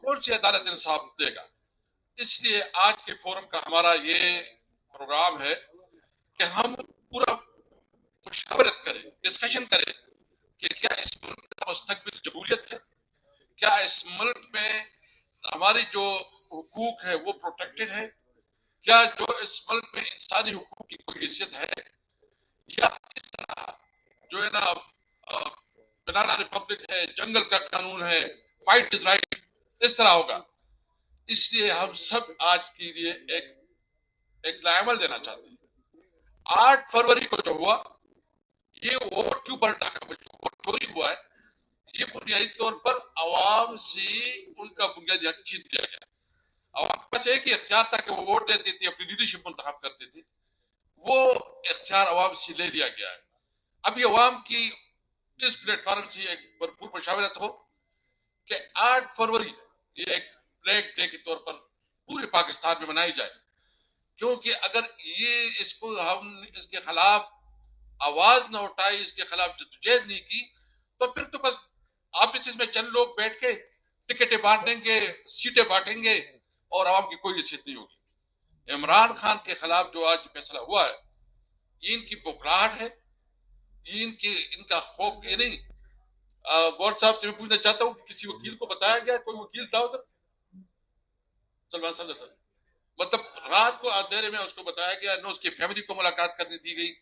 कौन सी अदालत इंसाफ देगा। इसलिए आज के फोरम का हमारा ये प्रोग्राम है कि हम पूरा मुशावरत करें, डिस्कशन करें कि क्या इस मुल्क का मुस्तकबिल जमहूरियत है, क्या इस मुल्क में हमारी जो हुकूक है वो प्रोटेक्टेड है, क्या जो इस मुल्क में इंसानी हुकूक की कोई हैसियत है, या इस तरह जो है ना बनाना रिपब्लिक है, जंगल का कानून है, फाइट इज राइट, इस तरह होगा। इसलिए हम सब आज के लिए एक लाइमल देना चाहते हैं। 8 फरवरी को जो हुआ, ये वोट क्यों पलटा का वोट चोरी हुआ है, ये बुनियादी तौर पर आवाम से उनका बुनियादी हक छीन लिया गया। आवाम के पास एक ही इख्तियार था कि वो वोट देती थी, अपनी लीडरशिप मुंतखब करते थे, वो इख्तियार आवाम से ले लिया गया है। अभी आवाम की इस प्लेटफॉर्म से एक भरपूर मशावरत हो कि 8 फरवरी ये एक ब्लैक डे के तौर पर पूरे पाकिस्तान में मनाई जाए, क्योंकि अगर ये इसको हम इसके खिलाफ आवाज न उठाई, इसके खिलाफ जद्दोजहद नहीं की, तो फिर तो बस ऑफिस में चंद लोग बैठ के टिकटें बांटेंगे, सीटें बांटेंगे और आवाम की कोई हैसियत नहीं होगी। इमरान खान के खिलाफ जो आज फैसला हुआ है, ये इनकी बुखराहट है, ये इनका खौफ। ये नहीं, गौर साहब से मैं पूछना चाहता हूँ, किसी वकील को बताया गया, कोई वकील था उधर सलमान साहब, मतलब रात को अंधेरे में उसको बताया गया न उसकी फैमिली को मुलाकात करने दी गई,